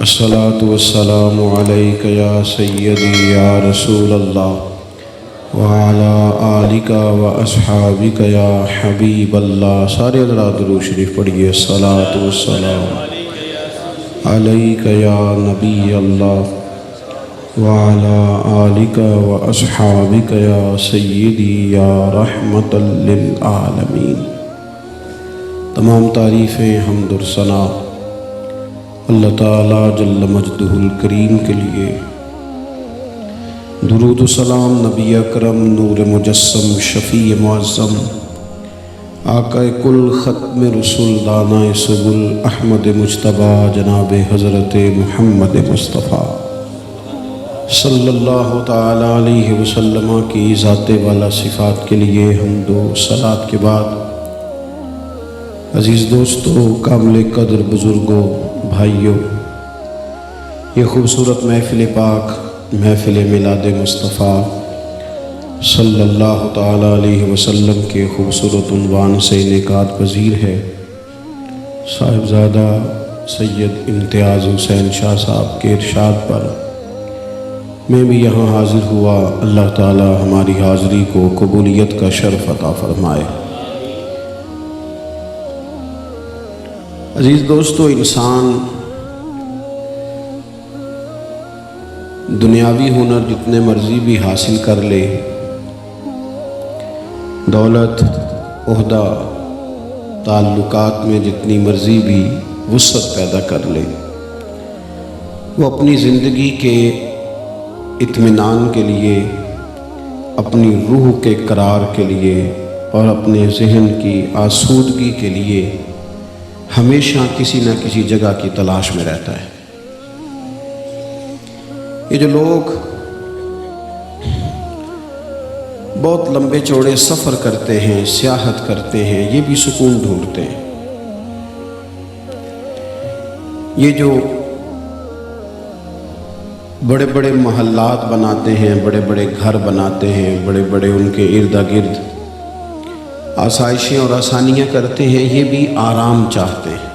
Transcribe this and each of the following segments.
الصلاة والسلام علیک یا سیدی یا رسول اللہ وعلی آلک و اصحابک یا حبیب اللہ۔ سارے حضرات درود شریف پڑھیے۔ الصلاة والسلام علیک یا نبی اللہ وعلی آلک و اصحابک یا سیدی یا رحمت للعالمین۔ تمام تعریفیں حمد و ثنا اللہ تعالیٰ جل مجدہ الکریم کے لیے۔ درود و سلام نبی اکرم نور مجسم شفیع معظم آقا کل ختم رسول دانہ سبل احمد مجتبی جناب حضرت محمد مصطفیٰ صلی اللہ تعالیٰ علیہ وسلم کی ذات والا صفات کے لیے حمد و صلات کے بعد، عزیز دوستو، کامل قدر بزرگوں، بھائیوں، یہ خوبصورت محفل پاک، محفل میلاد مصطفیٰ صلی اللہ تعالیٰ علیہ وسلم کے خوبصورت عنوان سے انعقاد پذیر ہے۔ صاحبزادہ سید امتیاز حسین شاہ صاحب کے ارشاد پر میں بھی یہاں حاضر ہوا۔ اللہ تعالیٰ ہماری حاضری کو قبولیت کا شرف عطا فرمائے۔ عزیز دوستو، انسان دنیاوی ہنر جتنے مرضی بھی حاصل کر لے، دولت، عہدہ، تعلقات میں جتنی مرضی بھی وسعت پیدا کر لے، وہ اپنی زندگی کے اطمینان کے لیے، اپنی روح کے قرار کے لیے اور اپنے ذہن کی آسودگی کے لیے ہمیشہ کسی نہ کسی جگہ کی تلاش میں رہتا ہے۔ یہ جو لوگ بہت لمبے چوڑے سفر کرتے ہیں، سیاحت کرتے ہیں، یہ بھی سکون ڈھونڈتے ہیں۔ یہ جو بڑے بڑے محلات بناتے ہیں، بڑے بڑے گھر بناتے ہیں، بڑے بڑے ان کے ارد گرد آسائشیں اور آسانیاں کرتے ہیں، یہ بھی آرام چاہتے ہیں۔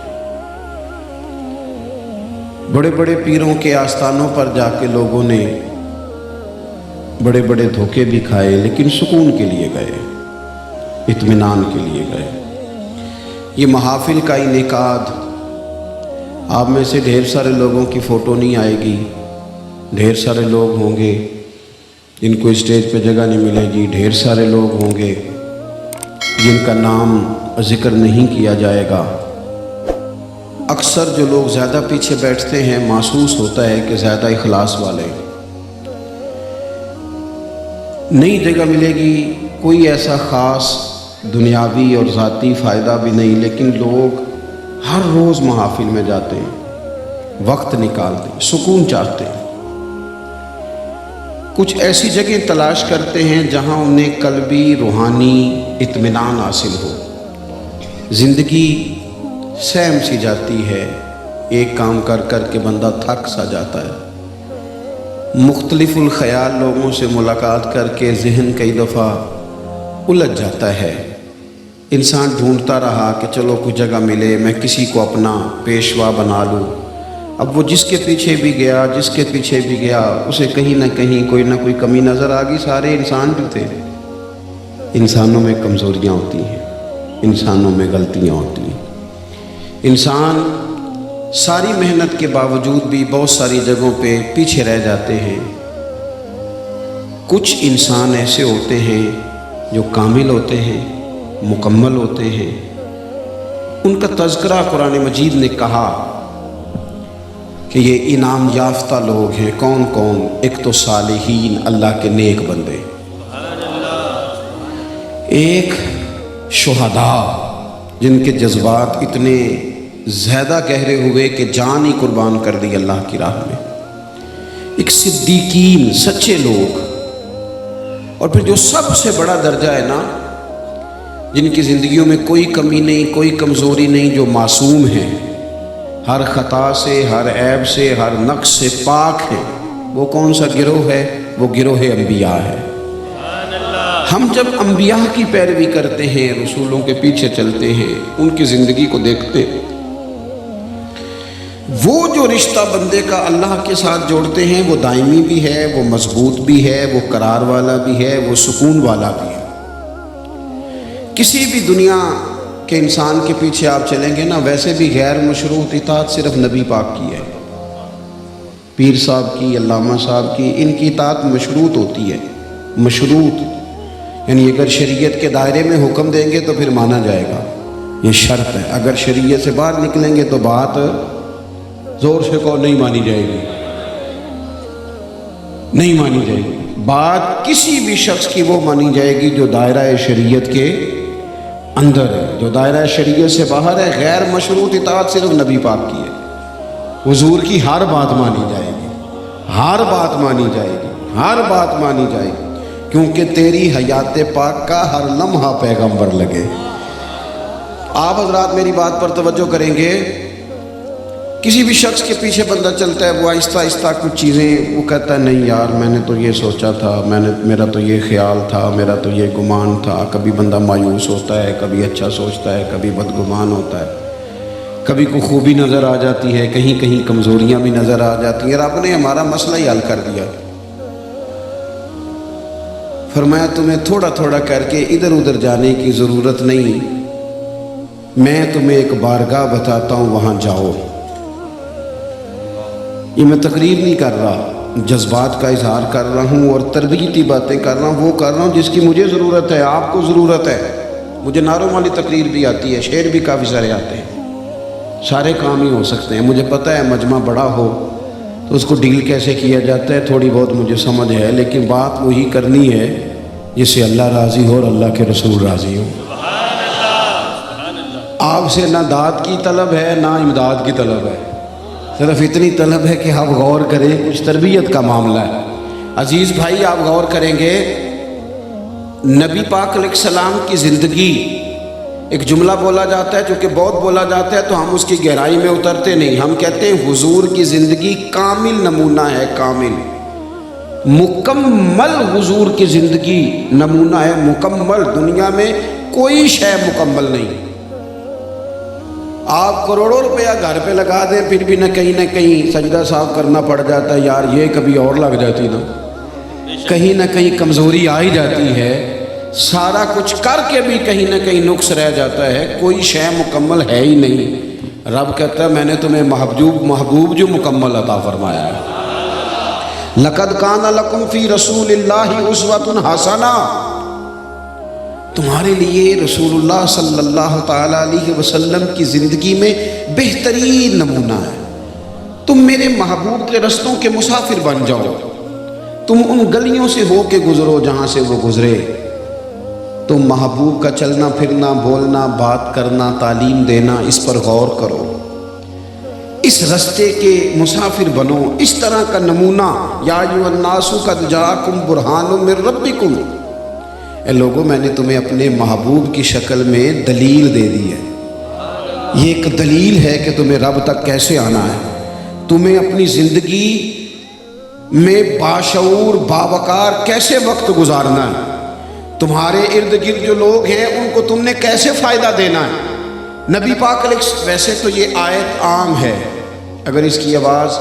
بڑے بڑے پیروں کے آستانوں پر جا کے لوگوں نے بڑے بڑے دھوکے بھی کھائے، لیکن سکون کے لیے گئے، اطمینان کے لیے گئے۔ یہ محافل کا انعقاد، آپ میں سے ڈھیر سارے لوگوں کی فوٹو نہیں آئے گی، ڈھیر سارے لوگ ہوں گے جن کو اسٹیج پہ جگہ نہیں ملے گی، ڈھیر سارے لوگ ہوں گے جن کا نام ذکر نہیں کیا جائے گا۔ اکثر جو لوگ زیادہ پیچھے بیٹھتے ہیں، محسوس ہوتا ہے کہ زیادہ اخلاص والے، نئی جگہ ملے گی، کوئی ایسا خاص دنیاوی اور ذاتی فائدہ بھی نہیں، لیکن لوگ ہر روز محافل میں جاتے ہیں، وقت نکالتے ہیں، سکون چاہتے ہیں۔ کچھ ایسی جگہ تلاش کرتے ہیں جہاں انہیں قلبی روحانی اطمینان حاصل ہو۔ زندگی سہم سی جاتی ہے، ایک کام کر کر کے بندہ تھک سا جاتا ہے۔ مختلف الخیال لوگوں سے ملاقات کر کے ذہن کئی دفعہ الجھ جاتا ہے۔ انسان ڈھونڈتا رہا کہ چلو کوئی جگہ ملے، میں کسی کو اپنا پیشوا بنا لوں۔ اب وہ جس کے پیچھے بھی گیا، جس کے پیچھے بھی گیا، اسے کہیں نہ کہیں کوئی نہ کوئی کمی نظر آ گئی۔ سارے انسان جو تھے، انسانوں میں کمزوریاں ہوتی ہیں، انسانوں میں غلطیاں ہوتی ہیں۔ انسان ساری محنت کے باوجود بھی بہت ساری جگہوں پہ پیچھے رہ جاتے ہیں۔ کچھ انسان ایسے ہوتے ہیں جو کامل ہوتے ہیں، مکمل ہوتے ہیں۔ ان کا تذکرہ قرآن مجید نے کہا کہ یہ انعام یافتہ لوگ ہیں۔ کون کون؟ ایک تو صالحین، اللہ کے نیک بندے، ایک شہداء جن کے جذبات اتنے زیادہ گہرے ہوئے کہ جان ہی قربان کر دی اللہ کی راہ میں، ایک صدیقین، سچے لوگ، اور پھر جو سب سے بڑا درجہ ہے نا، جن کی زندگیوں میں کوئی کمی نہیں، کوئی کمزوری نہیں، جو معصوم ہیں، ہر خطا سے، ہر عیب سے، ہر نقص سے پاک ہیں۔ وہ کون سا گروہ ہے؟ وہ گروہ انبیاء ہے۔ ہم جب انبیاء کی پیروی کرتے ہیں، رسولوں کے پیچھے چلتے ہیں، ان کی زندگی کو دیکھتے ہیں، وہ جو رشتہ بندے کا اللہ کے ساتھ جوڑتے ہیں وہ دائمی بھی ہے، وہ مضبوط بھی ہے، وہ قرار والا بھی ہے، وہ سکون والا بھی ہے۔ کسی بھی دنیا کے انسان کے پیچھے آپ چلیں گے نا، ویسے بھی غیر مشروط اطاعت صرف نبی پاک کی ہے۔ پیر صاحب کی، علامہ صاحب کی، ان کی اطاعت مشروط ہوتی ہے۔ مشروط یعنی اگر شریعت کے دائرے میں حکم دیں گے تو پھر مانا جائے گا، یہ شرط ہے۔ اگر شریعت سے باہر نکلیں گے تو بات زور سے کو نہیں مانی جائے گی، نہیں مانی جائے گی۔ بات کسی بھی شخص کی وہ مانی جائے گی جو دائرہ شریعت کے اندر ہے، جو دائرہ شریعت سے باہر ہے۔ غیر مشروط اطاعت صرف نبی پاک کی ہے۔ حضور کی ہر بات مانی جائے گی، ہر بات مانی جائے گی، ہر بات مانی جائے گی، کیونکہ تیری حیات پاک کا ہر لمحہ پیغمبر لگے۔ آپ حضرات میری بات پر توجہ کریں گے۔ کسی بھی شخص کے پیچھے بندہ چلتا ہے، وہ آہستہ آہستہ کچھ چیزیں وہ کہتا ہے نہیں یار میں نے تو یہ سوچا تھا، میرا تو یہ خیال تھا، میرا تو یہ گمان تھا۔ کبھی بندہ مایوس ہوتا ہے، کبھی اچھا سوچتا ہے، کبھی بدگمان ہوتا ہے، کبھی کوئی خوبی نظر آ جاتی ہے، کہیں کہیں کمزوریاں بھی نظر آ جاتی ہیں۔ رب نے ہمارا مسئلہ ہی حل کر دیا، فرمایا تمہیں تھوڑا تھوڑا کر کے ادھر ادھر جانے کی ضرورت نہیں، میں تمہیں ایک بارگاہ بتاتا ہوں، وہاں جاؤ۔ یہ میں تقریر نہیں کر رہا، جذبات کا اظہار کر رہا ہوں اور تربیتی باتیں کر رہا ہوں، وہ کر رہا ہوں جس کی مجھے ضرورت ہے، آپ کو ضرورت ہے۔ مجھے نعروں والی تقریر بھی آتی ہے، شعر بھی کافی سارے آتے ہیں، سارے کام ہی ہو سکتے ہیں۔ مجھے پتہ ہے مجمع بڑا ہو تو اس کو ڈیل کیسے کیا جاتا ہے، تھوڑی بہت مجھے سمجھ ہے، لیکن بات وہی کرنی ہے جس سے اللہ راضی ہو اور اللہ کے رسول راضی ہو۔ آپ سے نہ داد کی طلب ہے نہ امداد کی طلب ہے، صرف اتنی طلب ہے کہ آپ غور کریں، کچھ تربیت کا معاملہ ہے۔ عزیز بھائی آپ غور کریں گے، نبی پاک علیہ السلام کی زندگی، ایک جملہ بولا جاتا ہے چونکہ بہت بولا جاتا ہے تو ہم اس کی گہرائی میں اترتے نہیں، ہم کہتے ہیں حضور کی زندگی کامل نمونہ ہے، کامل مکمل حضور کی زندگی نمونہ ہے، مکمل۔ دنیا میں کوئی شے مکمل نہیں۔ آپ کروڑوں روپیہ گھر پہ لگا دیں پھر بھی نہ کہیں سجدہ صاف کرنا پڑ جاتا ہے، یار یہ کبھی اور لگ جاتی نا، کہیں نہ کہیں کمزوری آ ہی جاتی ہے، سارا کچھ کر کے بھی کہیں نہ کہیں نقص رہ جاتا ہے، کوئی شے مکمل ہے ہی نہیں۔ رب کہتا ہے میں نے تمہیں محبوب جو مکمل عطا فرمایا ہے۔ لَقَدْ كَانَ لَكُمْ فِي رَسُولِ اللَّهِ أُسْوَةٌ حَسَنَةٌ، تمہارے لیے رسول اللہ صلی اللہ تعالیٰ علیہ وسلم کی زندگی میں بہترین نمونہ ہے۔ تم میرے محبوب کے رستوں کے مسافر بن جاؤ، تم ان گلیوں سے ہو کے گزرو جہاں سے وہ گزرے، تم محبوب کا چلنا پھرنا، بولنا، بات کرنا، تعلیم دینا، اس پر غور کرو، اس رستے کے مسافر بنو، اس طرح کا نمونہ۔ یا ایھا الناس قد جاءکم برہان من ربکم، اے لوگوں میں نے تمہیں اپنے محبوب کی شکل میں دلیل دے دی ہے۔ یہ ایک دلیل ہے کہ تمہیں رب تک کیسے آنا ہے، تمہیں اپنی زندگی میں باشعور باوقار کیسے وقت گزارنا ہے، تمہارے ارد گرد جو لوگ ہیں ان کو تم نے کیسے فائدہ دینا ہے۔ نبی پاک علیہ، ویسے تو یہ آیت عام ہے، اگر اس کی آواز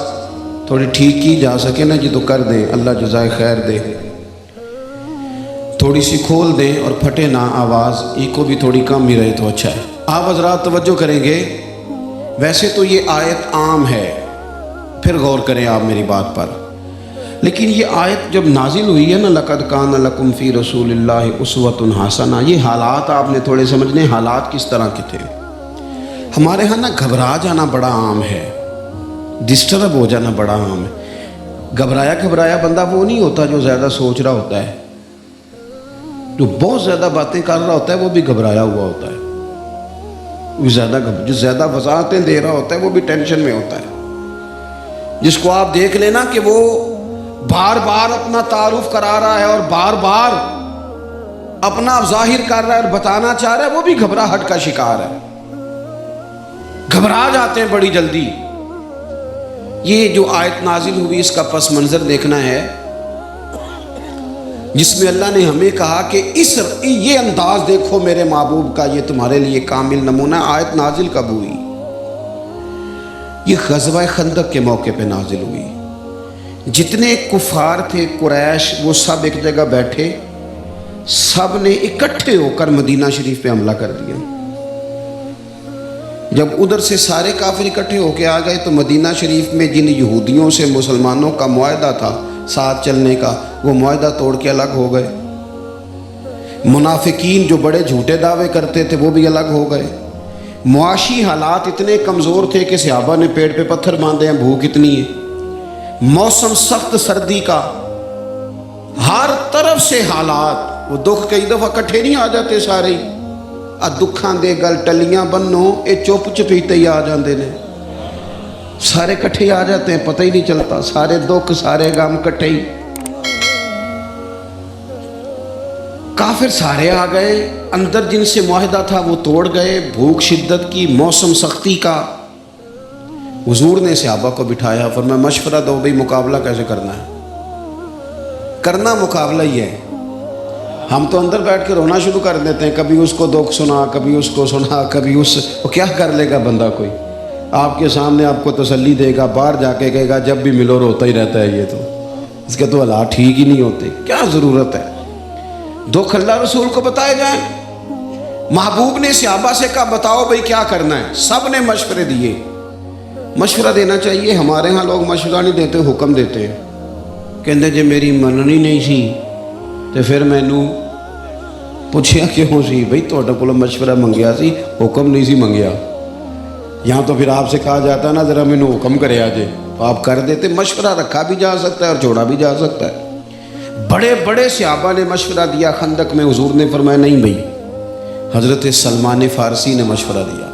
تھوڑی ٹھیک کی جا سکے نا جی تو کر دیں، اللہ جزائے خیر دے، تھوڑی سی کھول دیں اور پھٹے نہ آواز، ایکو بھی تھوڑی کم ہی رہے تو اچھا ہے۔ آپ حضرات توجہ کریں گے، ویسے تو یہ آیت عام ہے، پھر غور کریں آپ میری بات پر، لیکن یہ آیت جب نازل ہوئی ہے نا، لَقَدْ كَانَ لَكُمْ فِي رَسُولِ اللَّهِ أُسْوَةٌ حَسَنَةٌ، یہ حالات آپ نے تھوڑے سمجھنے، حالات کس طرح کے تھے۔ ہمارے ہاں نا گھبرا جانا بڑا عام ہے، ڈسٹرب ہو جانا بڑا عام ہے۔ گھبرایا بندہ وہ نہیں ہوتا جو زیادہ سوچ رہا ہوتا ہے، جو بہت زیادہ باتیں کر رہا ہوتا ہے وہ بھی گھبرایا ہوا ہوتا ہے، جو زیادہ وضاحتیں دے رہا ہوتا ہے وہ بھی ٹینشن میں ہوتا ہے۔ جس کو آپ دیکھ لینا کہ وہ بار بار اپنا تعارف کرا رہا ہے اور بار بار اپنا ظاہر کر رہا ہے اور بتانا چاہ رہا ہے، وہ بھی گھبراہٹ کا شکار ہے، گھبرا جاتے ہیں بڑی جلدی۔ یہ جو آیت نازل ہوئی اس کا پس منظر دیکھنا ہے، جس میں اللہ نے ہمیں کہا کہ یہ انداز دیکھو میرے محبوب کا، یہ تمہارے لیے کامل نمونہ۔ آیت نازل کب ہوئی؟ یہ غزوہ خندق کے موقع پہ نازل ہوئی. جتنے کفار تھے قریش وہ سب ایک جگہ بیٹھے، سب نے اکٹھے ہو کر مدینہ شریف پہ حملہ کر دیا. جب ادھر سے سارے کافر اکٹھے ہو کے آ گئے تو مدینہ شریف میں جن یہودیوں سے مسلمانوں کا معاہدہ تھا ساتھ چلنے کا، وہ معاہدہ توڑ کے الگ ہو گئے. منافقین جو بڑے جھوٹے دعوے کرتے تھے وہ بھی الگ ہو گئے. معاشی حالات اتنے کمزور تھے کہ صحابہ نے پیٹ پہ پتھر باندھے ہیں، بھوک اتنی ہے. موسم سخت سردی کا، ہر طرف سے حالات، وہ دکھ کئی دفعہ کٹھے نہیں آ جاتے سارے. دکھاں دے گل ٹلیاں بنو اے چپ چپیتے ہی آ جاندے نے، سارے کٹھے آ جاتے ہیں، پتہ ہی نہیں چلتا. سارے دکھ سارے غم کٹھے ہی. کافر سارے آ گئے، اندر جن سے معاہدہ تھا وہ توڑ گئے. بھوک شدت کی، موسم سختی کا. حضور نے صحابہ کو بٹھایا، فرمایا مشورہ دو بھئی مقابلہ کیسے کرنا ہے. کرنا مقابلہ ہی ہے. ہم تو اندر بیٹھ کے رونا شروع کر دیتے ہیں، کبھی اس کو دکھ سنا، کبھی اس کو سنا، کبھی اس وہ کیا کر لے گا بندہ. کوئی آپ کے سامنے آپ کو تسلی دے گا، باہر جا کے کہے گا جب بھی ملو روتا ہی رہتا ہے، یہ تو اس کے تو حالات ٹھیک ہی نہیں ہوتے. کیا ضرورت ہے دکھ اللہ رسول کو بتائے جائیں. محبوب نے صحابہ سے کہا بتاؤ بھئی کیا کرنا ہے. سب نے مشورے دیے. مشورہ دینا چاہیے، ہمارے ہاں لوگ مشورہ نہیں دیتے، حکم دیتے ہیں. کہندے جے میری مننی نہیں سی تو پھر مینوں پوچھیا کیوں سی. بھئی تہاڈے کولوں مشورہ منگیا سی، حکم نہیں سی منگیا. یہاں تو پھر آپ سے کہا جاتا نا ذرا مینوں حکم کرے آجے، تو آپ کر دیتے. مشورہ رکھا بھی جا سکتا ہے اور چھوڑا بھی جا سکتا ہے. بڑے بڑے صحابہ نے مشورہ دیا خندق میں. حضور نے فرمایا نہیں بھئی. حضرت سلمان فارسی نے مشورہ دیا،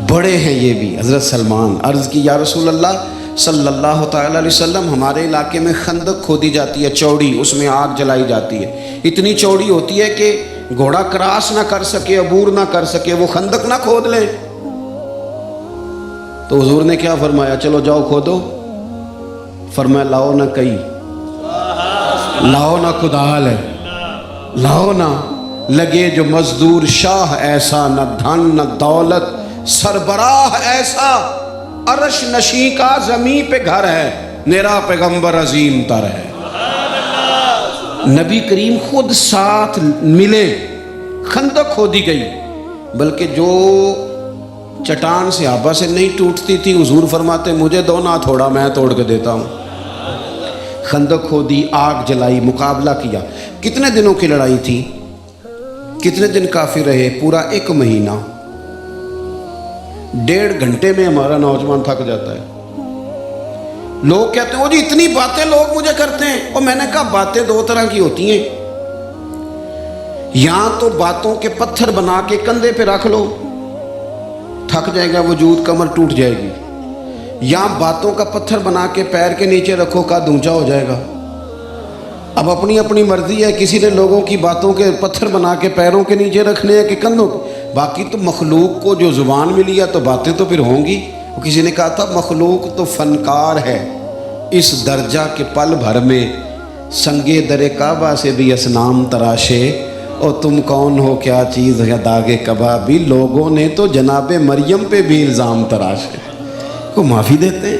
بڑے ہیں یہ بھی. حضرت سلمان عرض کی یا رسول اللہ صلی اللہ تعالیٰ علیہ وسلم، ہمارے علاقے میں خندق کھودی جاتی ہے چوڑی، اس میں آگ جلائی جاتی ہے. اتنی چوڑی ہوتی ہے کہ گھوڑا کراس نہ کر سکے، عبور نہ کر سکے، وہ خندق نہ کھود لیں. تو حضور نے کیا فرمایا؟ چلو جاؤ کھودو. فرمایا لاؤ نہ کئی، لاؤ نہ کدال ہے، لاؤ نہ لگے جو مزدور شاہ ایسا، نہ دھن نہ دولت سربراہ ایسا، عرش نشیں کا زمین پہ گھر ہے، میرا پیغمبر عظیم تر ہے. نبی کریم خود ساتھ ملے، خندق کھودی گئی. بلکہ جو چٹان صحابہ سے نہیں ٹوٹتی تھی، حضور فرماتے مجھے دو نہ تھوڑا، میں توڑ کے دیتا ہوں. خندق کھودی، آگ جلائی، مقابلہ کیا. کتنے دنوں کی لڑائی تھی؟ کتنے دن کافر رہے؟ پورا 1 مہینہ. 1.5 گھنٹے میں ہمارا نوجوان تھک جاتا ہے. لوگ کہتے ہیں وہ جی اتنی باتیں لوگ مجھے کرتے ہیں. اور میں نے کہا باتیں 2 طرح کی ہوتی ہیں. یہاں تو باتوں کے پتھر بنا کے کندھے پہ رکھ لو، تھک جائے گا وجود، کمر ٹوٹ جائے گی. یہاں باتوں کا پتھر بنا کے پیر کے نیچے رکھو، کا اونچا ہو جائے گا. اب اپنی اپنی مرضی ہے، کسی نے لوگوں کی باتوں کے پتھر بنا کے پیروں کے نیچے رکھنے ہیں کہ کندھوں. باقی تو مخلوق کو جو زبان ملی ہے تو باتیں تو پھر ہوں گی. کسی نے کہا تھا مخلوق تو فنکار ہے اس درجہ کے پل بھر میں، سنگے در کعبہ سے بھی اسنام تراشے، اور تم کون ہو کیا چیز ہے داغ کبابی. لوگوں نے تو جناب مریم پہ بھی الزام تراشے. کو معافی دیتے ہیں،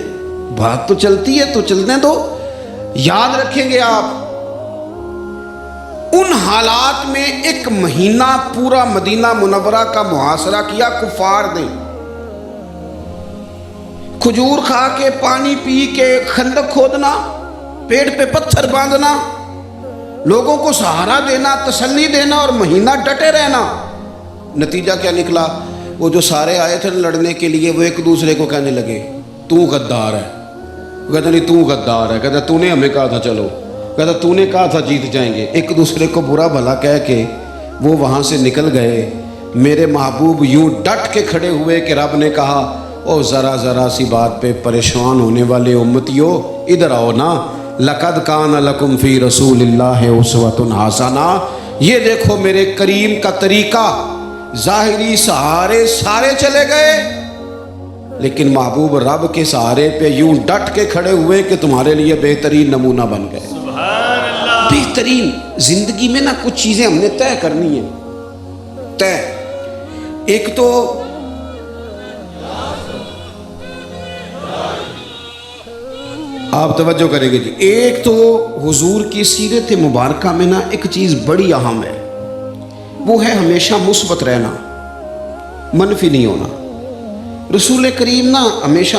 بات تو چلتی ہے تو چلنے دو. یاد رکھیں گے آپ ان حالات میں 1 مہینہ پورا مدینہ منورہ کا محاصرہ کیا کفار نے. کھجور کھا کے، پانی پی کے، خندق کھودنا، پیٹ پہ پتھر باندھنا، لوگوں کو سہارا دینا، تسلی دینا، اور مہینہ ڈٹے رہنا. نتیجہ کیا نکلا؟ وہ جو سارے آئے تھے لڑنے کے لیے وہ ایک دوسرے کو کہنے لگے تو غدار ہے. کہتا نہیں تو غدار ہے. کہتا تو نے ہمیں کہا تھا چلو. کہتا تو نے کہا تھا جیت جائیں گے. ایک دوسرے کو برا بھلا کہہ کے وہ وہاں سے نکل گئے. میرے محبوب یوں ڈٹ کے کھڑے ہوئے کہ رب نے کہا او ذرا ذرا سی بات پہ پریشان ہونے والے امتیو ادھر آؤ نا. لقد کان لکم فی رسول اللہ اسوۃ حسنہ. یہ دیکھو میرے کریم کا طریقہ. ظاہری سہارے سارے چلے گئے لیکن محبوب رب کے سہارے پہ یوں ڈٹ کے کھڑے ہوئے کہ تمہارے لیے بہترین نمونہ بن گئے. سبحان اللہ. بہترین. زندگی میں نا کچھ چیزیں ہم نے طے کرنی ہیں. طے ایک تو آپ توجہ کریں گے جی. ایک تو حضور کی سیرت مبارکہ میں نا ایک چیز بڑی اہم ہے، وہ ہے ہمیشہ مثبت رہنا، منفی نہیں ہونا. رسول کریم نا ہمیشہ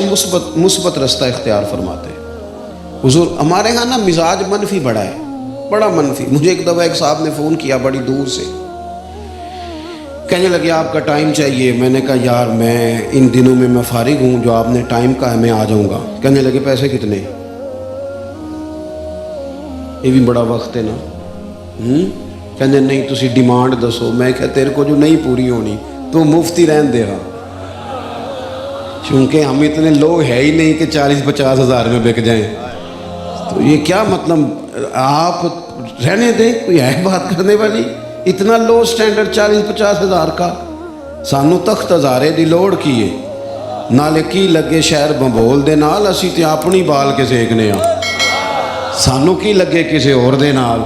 مثبت رستہ اختیار فرماتے ہیں. حضور ہمارے ہاں نا مزاج منفی بڑا ہے، بڑا منفی. مجھے ایک دفعہ ایک صاحب نے فون کیا بڑی دور سے، کہنے لگے آپ کا ٹائم چاہیے. میں نے کہا یار میں ان دنوں میں فارغ ہوں، جو آپ نے ٹائم کا ہے میں آ جاؤں گا. کہنے لگے پیسے کتنے؟ یہ بھی بڑا وقت ہے نا. کہنے نہیں تسی ڈیمانڈ دسو. میں کہا تیرے کو جو نہیں پوری ہونی تو مفتی رہن دے گا، چونکہ ہم اتنے لوگ ہے ہی نہیں کہ 40-50 ہزار میں بک جائیں. تو یہ کیا مطلب، آپ رہنے دیں، کوئی ہے بات کرنے والی؟ اتنا لو سٹینڈرڈ 40-50 ہزار کا. سانو تخت ہزارے دی لوڑ کیے نالے کی لگے شہر بمبول دے نال، اسی تے اپنی بال کے سیکنے ہاں، سانو کی لگے کسی اور دے نال.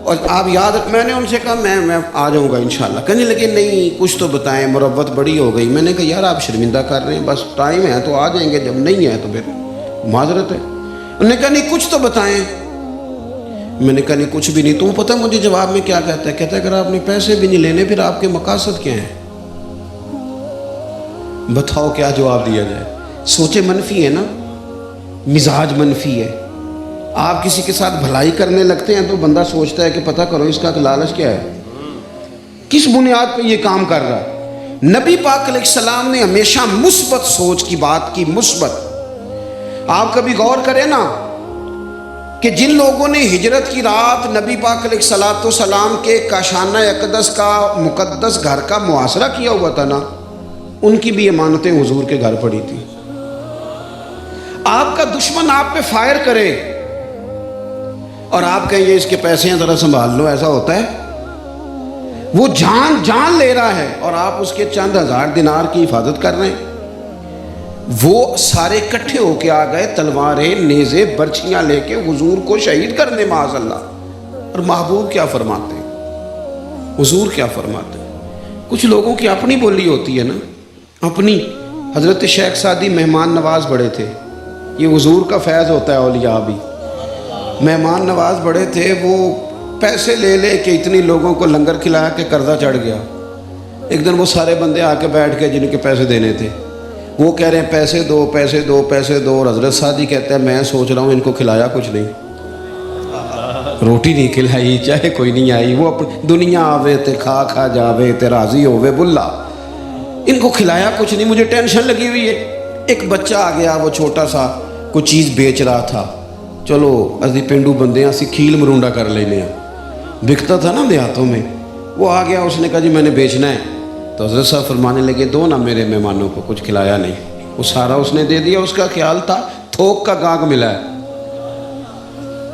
اور آپ یاد، میں نے ان سے کہا میں آ جاؤں گا انشاءاللہ. کہنے لگے نہیں کچھ تو بتائیں، مروت بڑی ہو گئی. میں نے کہا یار آپ شرمندہ کر رہے ہیں، بس ٹائم ہے تو آ جائیں گے، جب نہیں ہے تو پھر معذرت ہے. انہوں نے کہا نہیں کچھ تو بتائیں. میں نے کہا نہیں کچھ بھی نہیں. تو پتہ مجھے جواب میں کیا کہتا ہے؟ کہتا ہے اگر آپ نے پیسے بھی نہیں لینے پھر آپ کے مقاصد کیا ہیں؟ بتاؤ کیا جواب دیا جائے. سوچے منفی ہے نا، مزاج منفی ہے. آپ کسی کے ساتھ بھلائی کرنے لگتے ہیں تو بندہ سوچتا ہے کہ پتہ کرو اس کا لالچ کیا ہے، کس بنیاد پہ یہ کام کر رہا ہے. نبی پاک علیہ السلام نے ہمیشہ مثبت سوچ کی بات کی. مثبت. آپ کبھی غور کریں نا کہ جن لوگوں نے ہجرت کی رات نبی پاک علیہ السلام کے کاشانہ اقدس کا مقدس گھر کا محاصرہ کیا ہوا تھا نا، ان کی بھی امانتیں حضور کے گھر پڑی تھی. آپ کا دشمن آپ پہ فائر کرے اور آپ کہیں یہ اس کے پیسے ہیں ذرا سنبھال لو، ایسا ہوتا ہے؟ وہ جان لے رہا ہے اور آپ اس کے چند ہزار دینار کی حفاظت کر رہے ہیں. وہ سارے اکٹھے ہو کے آ گئے، تلواریں نیزے برچھیاں لے کے حضور کو شہید کرنے معاذ اللہ. اور محبوب کیا فرماتے ہیں، حضور کیا فرماتے ہیں؟ کچھ لوگوں کی اپنی بولی ہوتی ہے نا، اپنی. حضرت شیخ سعدی مہمان نواز بڑے تھے. یہ حضور کا فیض ہوتا ہے، اولیاء بھی مہمان نواز بڑے تھے. وہ پیسے لے لے کے اتنی لوگوں کو لنگر کھلایا کہ قرضہ چڑھ گیا. ایک دن وہ سارے بندے آ کے بیٹھ کے جن کے پیسے دینے تھے، وہ کہہ رہے ہیں پیسے دو پیسے دو پیسے دو. اور حضرت سعدی کہتے ہیں میں سوچ رہا ہوں ان کو کھلایا کچھ نہیں، روٹی نہیں کھلائی، چاہے کوئی نہیں آئی. وہ اپنی دنیا آوے تے کھا جاوے تے راضی ہووے بلا، ان کو کھلایا کچھ نہیں. مجھے ٹینشن لگی ہوئی ہے. ایک بچہ آ گیا، وہ چھوٹا سا کوئی چیز بیچ رہا تھا. چلو اسی پینڈو بندے ہیں، اسی کھیل مرونڈا کر لینے ہیں، بکتا تھا نا دیہاتوں میں. وہ آ گیا، اس نے کہا جی میں نے بیچنا ہے. تو حضرت صاحب فرمانے لگے دو نا میرے مہمانوں کو. کچھ کھلایا نہیں، وہ سارا اس نے دے دیا. اس کا خیال تھا تھوک کا گاگ ملا ہے،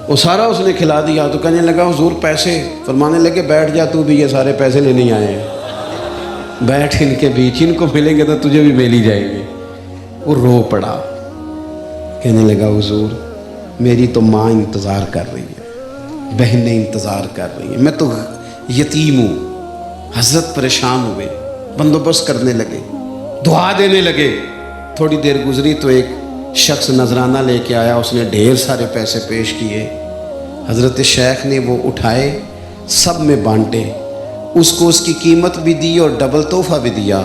وہ سارا اس نے کھلا دیا. تو کہنے لگا حضور پیسے. فرمانے لگے بیٹھ جا تو بھی، یہ سارے پیسے لینے آئے ہیں، بیٹھ ان کے بیچ، ان کو ملیں گے تو تجھے بھی مل ہی جائیں گے. وہ رو پڑا، کہنے لگا حضور میری تو ماں انتظار کر رہی ہے، بہنیں انتظار کر رہی ہیں، میں تو یتیم ہوں. حضرت پریشان ہوئے، بندوبست کرنے لگے، دعا دینے لگے. تھوڑی دیر گزری تو ایک شخص نذرانہ لے کے آیا. اس نے ڈھیر سارے پیسے پیش کیے. حضرت شیخ نے وہ اٹھائے، سب میں بانٹے. اس کو اس کی قیمت بھی دی اور ڈبل تحفہ بھی دیا.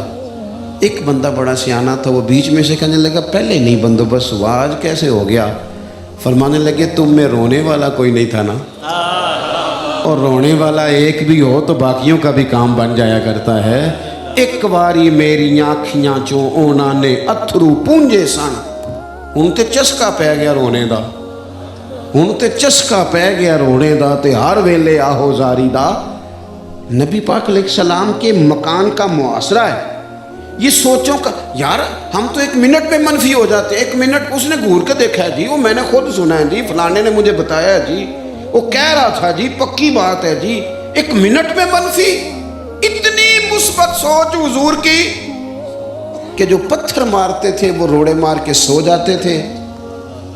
ایک بندہ بڑا سیانہ تھا، وہ بیچ میں سے کہنے لگا پہلے نہیں بندوبست ہوا، آج کیسے ہو گیا؟ فرمانے لگے تم میں رونے والا کوئی نہیں تھا نا، اور رونے والا ایک بھی ہو تو باقیوں کا بھی کام بن جایا کرتا ہے. ایک باری میری آنکھیاں چوں اونا نے اتھرو پونجے سن. ہن تے چسکا پہ گیا رونے دا، ہن تے چسکا پہ گیا رونے دا، تے ہر ویلے آہو زاری دا. نبی پاک علیہ السلام کے مکان کا محاصرہ ہے. یہ سوچوں کا یار، ہم تو ایک منٹ میں منفی ہو جاتے ہیں. ایک منٹ اس نے گھور کے دیکھا ہے جی، وہ میں نے خود سنا ہے جی، فلانے نے مجھے بتایا ہے جی، وہ کہہ رہا تھا جی، پکی بات ہے جی. ایک منٹ میں منفی. اتنی مثبت سوچ حضور کی کہ جو پتھر مارتے تھے وہ روڑے مار کے سو جاتے تھے،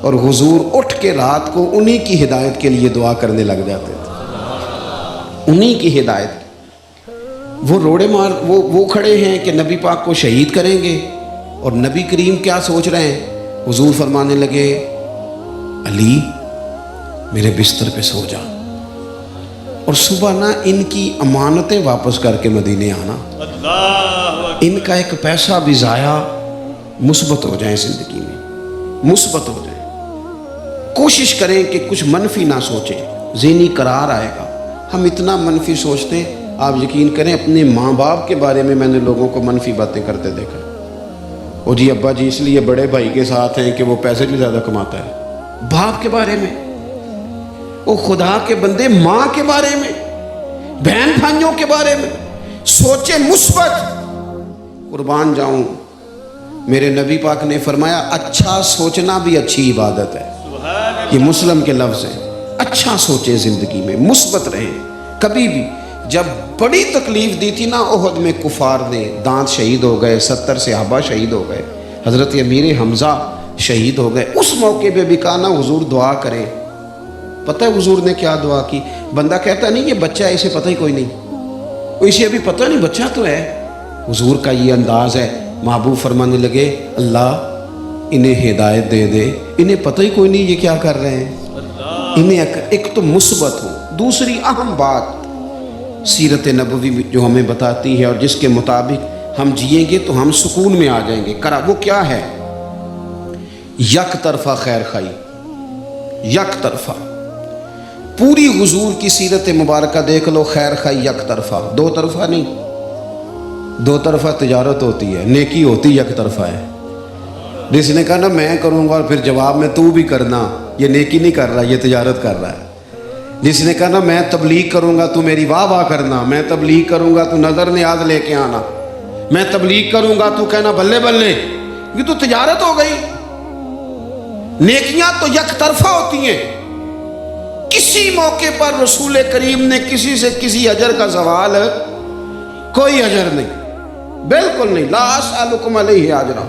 اور حضور اٹھ کے رات کو انہی کی ہدایت کے لیے دعا کرنے لگ جاتے تھے، انہی کی ہدایت. وہ روڑے مار وہ کھڑے ہیں کہ نبی پاک کو شہید کریں گے، اور نبی کریم کیا سوچ رہے ہیں؟ حضور فرمانے لگے علی میرے بستر پہ سو جا، اور صبح نہ ان کی امانتیں واپس کر کے مدینے آنا، ان کا ایک پیسہ بھی ضائع مثبت ہو جائے، زندگی میں مثبت ہو جائے۔ کوشش کریں کہ کچھ منفی نہ سوچیں، ذہنی قرار آئے گا۔ ہم اتنا منفی سوچتے ہیں، آپ یقین کریں اپنے ماں باپ کے بارے میں نے لوگوں کو منفی باتیں کرتے دیکھا، وہ جی ابا جی اس لیے بڑے بھائی کے ساتھ ہیں کہ وہ پیسے بھی زیادہ کماتا ہے۔ باپ کے بارے میں، وہ خدا کے بندے ماں کے بارے میں، بہن بھائیوں کے بارے میں سوچے مثبت۔ قربان جاؤں، میرے نبی پاک نے فرمایا اچھا سوچنا بھی اچھی عبادت ہے، یہ مسلم کے لفظ ہیں۔ اچھا سوچے، زندگی میں مثبت رہے کبھی بھی۔ جب بڑی تکلیف دی تھی نا احد میں کفار نے، دانت شہید ہو گئے، 70 صحابہ شہید ہو گئے، حضرت امیر حمزہ شہید ہو گئے، اس موقع پہ بھی کہا نا حضور دعا کریں۔ پتہ ہے حضور نے کیا دعا کی؟ بندہ کہتا نہیں یہ بچہ ہے، اسے پتہ ہی کوئی نہیں، اسے ابھی پتہ نہیں بچہ تو ہے۔ حضور کا یہ انداز ہے، محبوب فرمانے لگے اللہ انہیں ہدایت دے دے، انہیں پتہ ہی کوئی نہیں یہ کیا کر رہے ہیں۔ انہیں ایک تو مثبت ہو۔ دوسری اہم بات سیرت نبوی جو ہمیں بتاتی ہے اور جس کے مطابق ہم جئیں گے تو ہم سکون میں آ جائیں گے، وہ کیا ہے؟ یک طرفہ خیر خائی، یک طرفہ۔ پوری حضور کی سیرت مبارکہ دیکھ لو، خیر خائی یک طرفہ، دو طرفہ نہیں۔ دو طرفہ تجارت ہوتی ہے، نیکی ہوتی یک طرفہ ہے۔ جس نے کہا نا میں کروں گا اور پھر جواب میں تو بھی کرنا، یہ نیکی نہیں کر رہا، یہ تجارت کر رہا ہے۔ جس نے کہا نا میں تبلیغ کروں گا تو میری واہ واہ کرنا، میں تبلیغ کروں گا تو نظر نیاز لے کے آنا، میں تبلیغ کروں گا تو کہنا بلے بلے، یہ تو تجارت ہو گئی۔ نیکیاں تو یک طرفہ ہوتی ہیں۔ کسی موقع پر رسول کریم نے کسی سے کسی اجر کا سوال، کوئی اجر نہیں، بالکل نہیں، لا اسألکم علیہ اجرا،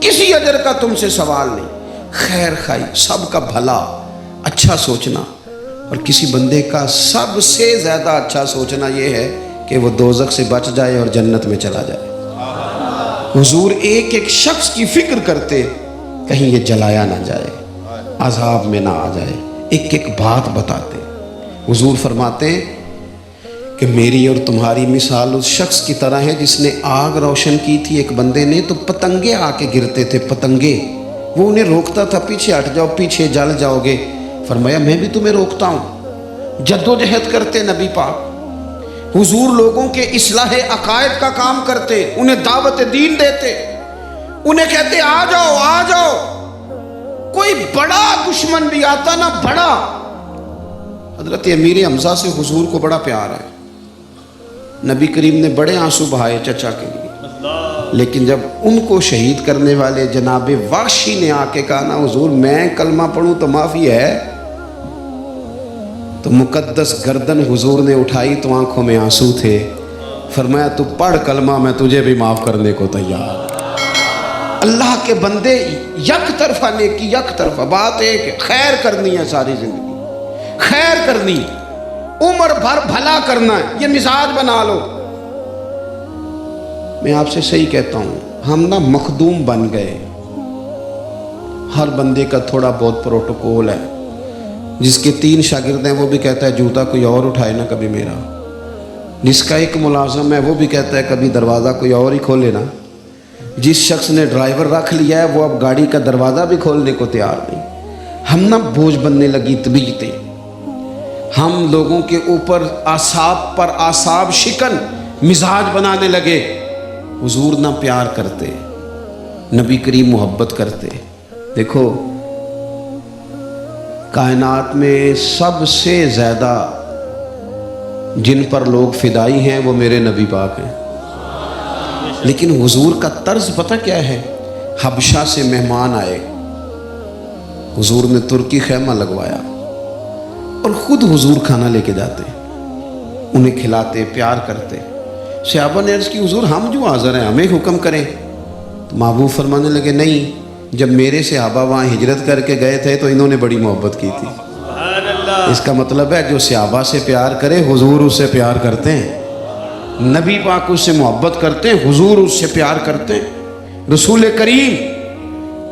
کسی اجر کا تم سے سوال نہیں۔ خیر خائی، سب کا بھلا، اچھا سوچنا، اور کسی بندے کا سب سے زیادہ اچھا سوچنا یہ ہے کہ وہ دوزخ سے بچ جائے اور جنت میں چلا جائے۔ حضور ایک ایک شخص کی فکر کرتے، کہیں یہ جلایا نہ جائے، عذاب میں نہ آ جائے، ایک ایک بات بتاتے۔ حضور فرماتے ہیں کہ میری اور تمہاری مثال اس شخص کی طرح ہے جس نے آگ روشن کی تھی ایک بندے نے، تو پتنگے آ کے گرتے تھے، پتنگے، وہ انہیں روکتا تھا، پیچھے ہٹ جاؤ، پیچھے جل جاؤ گے۔ فرمایا میں بھی تمہیں روکتا ہوں۔ جدوجہد کرتے نبی پاک، حضور لوگوں کے اصلاح عقائد کا کام کرتے، انہیں دعوت دین دیتے، انہیں کہتے آ جاؤ آ جاؤ۔ کوئی بڑا دشمن بھی آتا نا، بڑا، حضرت امیر حمزہ سے حضور کو بڑا پیار ہے، نبی کریم نے بڑے آنسو بہائے چچا کے لیے، لیکن جب ان کو شہید کرنے والے جناب وحشی نے آ کے کہا نا حضور میں کلمہ پڑھوں تو معافی ہے، تو مقدس گردن حضور نے اٹھائی تو آنکھوں میں آنسو تھے۔ فرمایا تو پڑھ کلمہ، میں تجھے بھی معاف کرنے کو تیار۔ اللہ کے بندے یک طرفہ نیکی، یک طرفہ بات ایک ہے، خیر کرنی ہے، ساری زندگی خیر کرنی، عمر بھر بھلا کرنا ہے، یہ مزاج بنا لو۔ میں آپ سے صحیح کہتا ہوں، ہم نا مخدوم بن گئے، ہر بندے کا تھوڑا بہت پروٹوکول ہے۔ جس کے 3 شاگرد ہیں وہ بھی کہتا ہے جوتا کوئی اور اٹھائے نا کبھی میرا، جس کا ایک ملازم ہے وہ بھی کہتا ہے کبھی دروازہ کوئی اور ہی کھولے نا، جس شخص نے ڈرائیور رکھ لیا ہے وہ اب گاڑی کا دروازہ بھی کھولنے کو تیار نہیں۔ ہم نا بوجھ بننے لگی طبیعتیں، ہم لوگوں کے اوپر اعصاب پر اعصاب شکن مزاج بنانے لگے۔ حضور نہ پیار کرتے، نبی کریم محبت کرتے۔ دیکھو کائنات میں سب سے زیادہ جن پر لوگ فدائی ہیں وہ میرے نبی پاک ہیں، لیکن حضور کا طرز پتہ کیا ہے؟ حبشہ سے مہمان آئے، حضور نے ترکی خیمہ لگوایا اور خود حضور کھانا لے کے جاتے، انہیں کھلاتے، پیار کرتے۔ صحابہ نے عرض کی حضور ہم جو حاضر ہیں ہمیں حکم کریں، تو محبوب فرمانے لگے نہیں، جب میرے صحابہ وہاں ہجرت کر کے گئے تھے تو انہوں نے بڑی محبت کی تھی۔ اس کا مطلب ہے جو صحابہ سے پیار کرے حضور اس سے پیار کرتے ہیں، نبی پاک اس سے محبت کرتے ہیں، حضور اس سے پیار کرتے ہیں، رسول کریم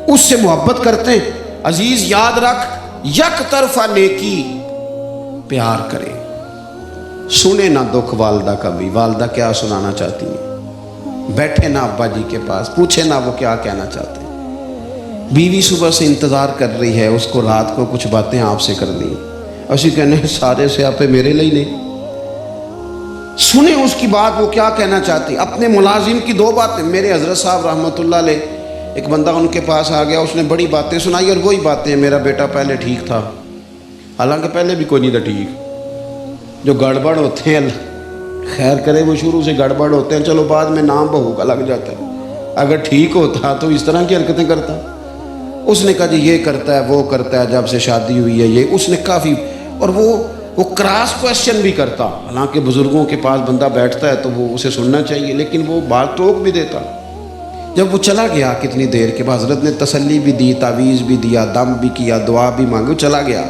اس سے محبت کرتے ہیں۔ عزیز یاد رکھ، یک طرفہ نیکی پیار کرے، سنے نہ دکھ والدہ کا بھی، والدہ کیا سنانا چاہتی ہیں، بیٹھے نہ ابا جی کے پاس، پوچھے نہ وہ کیا کہنا چاہتے ہیں۔ بیوی صبح سے انتظار کر رہی ہے، اس کو رات کو کچھ باتیں آپ سے کرنی، اسی کہنے سارے سے آپ میرے لیے نہیں، سنیں اس کی بات، وہ کیا کہنا چاہتی۔ اپنے ملازم کی دو باتیں، میرے حضرت صاحب رحمۃ اللہ علیہ، ایک بندہ ان کے پاس آ گیا، اس نے بڑی باتیں سنائی، اور وہی باتیں، میرا بیٹا پہلے ٹھیک تھا، حالانکہ پہلے بھی کوئی نہیں تھا ٹھیک، جو گڑبڑ ہوتے ہیں خیر کرے وہ شروع سے گڑبڑ ہوتے ہیں، چلو بعد میں نام بہو کا لگ جاتا ہے، اگر ٹھیک ہوتا تو اس طرح کی حرکتیں کرتا۔ اس نے کہا جی یہ کرتا ہے وہ کرتا ہے، جب سے شادی ہوئی ہے یہ، اس نے کافی، اور وہ کراس کویسچن بھی کرتا، حالانکہ بزرگوں کے پاس بندہ بیٹھتا ہے تو وہ اسے سننا چاہیے، لیکن وہ بات ٹوک بھی دیتا۔ جب وہ چلا گیا کتنی دیر کے بعد، حضرت نے تسلی بھی دی، تعویذ بھی دیا، دم بھی کیا، دعا بھی مانگی، چلا گیا۔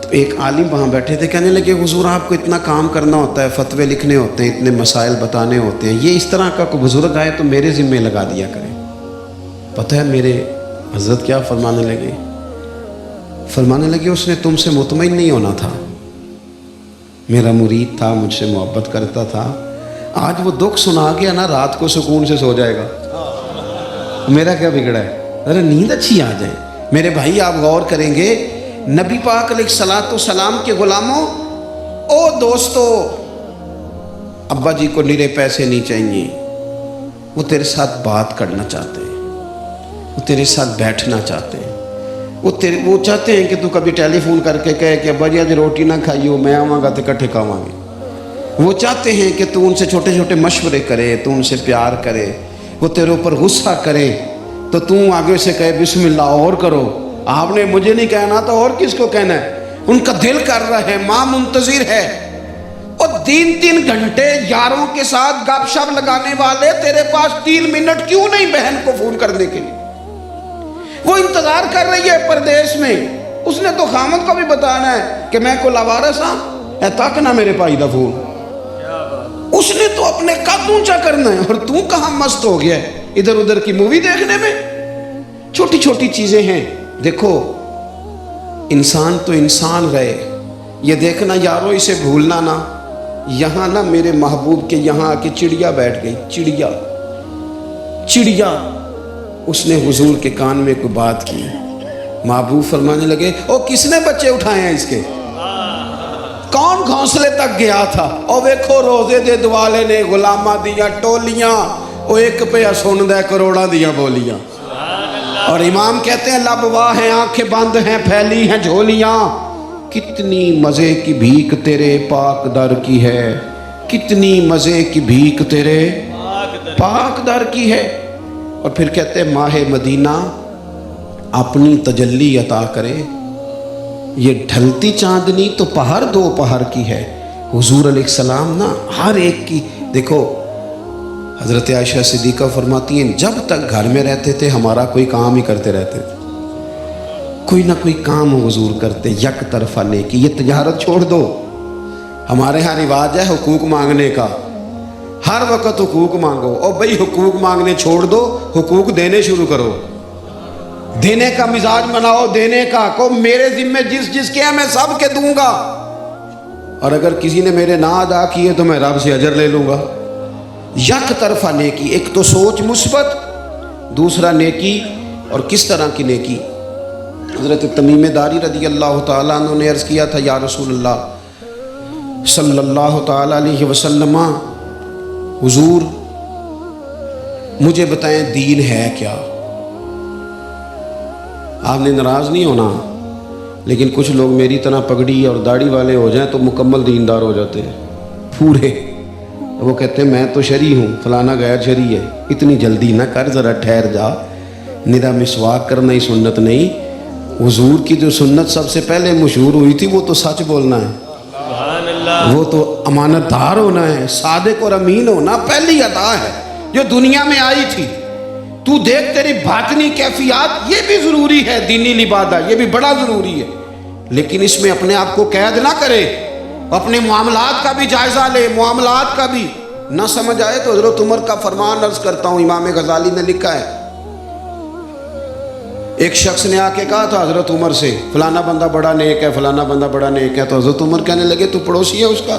تو ایک عالم وہاں بیٹھے تھے، کہنے لگے حضور آپ کو اتنا کام کرنا ہوتا ہے، فتوے لکھنے ہوتے ہیں، اتنے مسائل بتانے ہوتے ہیں، یہ اس طرح کا کوئی بزرگ آئے تو میرے ذمے لگا دیا کریں۔ پتہ ہے میرے حضرت کیا فرمانے لگے؟ فرمانے لگے اس نے تم سے مطمئن نہیں ہونا تھا، میرا مرید تھا، مجھ سے محبت کرتا تھا، آج وہ دکھ سنا گیا نا، رات کو سکون سے سو جائے گا، میرا کیا بگڑا ہے، ذرا نیند اچھی آ جائے۔ میرے بھائی آپ غور کریں گے، نبی پاک علیہ الصلاۃ والسلام کے غلاموں، او دوستو، ابا جی کو نرے پیسے نہیں چاہیے، وہ تیرے ساتھ بات کرنا چاہتے ہیں، وہ تیرے ساتھ بیٹھنا چاہتے ہیں، وہ چاہتے ہیں کہ تو کبھی ٹیلی فون کر کے کہے کہ ابا جی آج روٹی نہ کھائیو، میں آواں گا تو کٹھے کھاواں گے۔ وہ چاہتے ہیں کہ تو ان سے چھوٹے چھوٹے مشورے کرے، تو ان سے پیار کرے، وہ تیرے اوپر غصہ کرے تو تو آگے سے کہے بسم اللہ اور کرو، آپ نے مجھے نہیں کہنا تو اور کس کو کہنا ہے۔ ان کا دل کر رہا ہے، ماں منتظر ہے، اور 3 گھنٹے یاروں کے ساتھ گپ شپ لگانے والے تیرے پاس 3 منٹ کیوں نہیں بہن کو فون کرنے کے لیے؟ وہ انتظار کر رہی ہے پردیس میں، اس نے تو خامد کو بھی بتانا ہے کہ میں کو لاوارث ہاں، اے تک نہ میرے پائی دا فون، اس نے تو اپنے قد اونچا کرنا ہے، اور تو کہاں مست ہو گیا ہے ادھر ادھر کی مووی دیکھنے میں۔ چھوٹی چھوٹی چیزیں ہیں، دیکھو انسان تو انسان رہے، یہ دیکھنا یارو اسے بھولنا نہ، یہاں نہ میرے محبوب کے یہاں آ کے چڑیا بیٹھ گئی، چڑیا، اس نے حضور کے کان میں کوئی بات کی، محبوب فرمانے لگے او کس نے بچے اٹھائے ہیں اس کے، کون گھونسلے تک گیا تھا، او ویکھو روزے دے دوالے نے غلامہ دیا ٹولیاں، او ایک پہ سن دے کروڑاں دیا بولیاں۔ اور امام کہتے ہیں لب واہ ہیں، آنکھیں بند ہیں، پھیلی ہیں جھولیاں، کتنی مزے کی بھیک تیرے پاک در کی ہے، کتنی مزے کی بھیک تیرے پاک در کی ہے۔ اور پھر کہتے ہیں ماہ مدینہ اپنی تجلی عطا کرے، یہ ڈھلتی چاندنی تو پہر دو پہر کی ہے۔ حضور علیہ السلام نا ہر ایک کی، دیکھو حضرت عائشہ صدیقہ فرماتی ہیں جب تک گھر میں رہتے تھے ہمارا کوئی کام ہی کرتے رہتے تھے، کوئی نہ کوئی کام حضور کرتے، یک طرفہ نیکی، یہ تجارت چھوڑ دو، ہمارے ہاں رواج ہے حقوق مانگنے کا، ہر وقت حقوق مانگو، اور بھئی حقوق مانگنے چھوڑ دو، حقوق دینے شروع کرو، دینے کا مزاج بناؤ، دینے کا، کو میرے ذمہ جس کے ہیں میں سب کے دوں گا، اور اگر کسی نے میرے نہ ادا کیے تو میں رب سے اجر لے لوں گا۔ یک طرفہ نیکی، ایک تو سوچ مثبت، دوسرا نیکی، اور کس طرح کی نیکی؟ حضرت تمیم داری رضی اللہ تعالیٰ عنہ نے عرض کیا تھا یا رسول اللہ صلی اللہ تعالیٰ علیہ وسلم، حضور مجھے بتائیں دین ہے کیا؟ آپ نے ناراض نہیں ہونا، لیکن کچھ لوگ میری طرح پگڑی اور داڑھی والے ہو جائیں تو مکمل دیندار ہو جاتے ہیں پورے، وہ کہتے ہیں میں تو شرعی ہوں، فلانا غیر شرعی ہے، اتنی جلدی نہ کر، ذرا ٹھہر جا، ندا مسواک کرنا ہی سنت نہیں، حضور کی جو سنت سب سے پہلے مشہور ہوئی تھی وہ تو سچ بولنا ہے، وہ تو امانت دار ہونا ہے، صادق اور امین ہونا پہلی ادا ہے جو دنیا میں آئی تھی۔ تو دیکھ تیری باطنی کیفیات یہ بھی ضروری ہے، دینی لبادہ یہ بھی بڑا ضروری ہے، لیکن اس میں اپنے آپ کو قید نہ کرے، اپنے معاملات کا بھی جائزہ لے، معاملات کا بھی نہ سمجھ آئے تو حضرت عمر کا فرمان عرض کرتا ہوں، امام غزالی نے لکھا ہے ایک شخص نے آ کے کہا تھا حضرت عمر سے فلانا بندہ بڑا نیک ہے، فلانا بندہ بڑا نیک ہے، تو حضرت عمر کہنے لگے تو پڑوسی ہے اس کا؟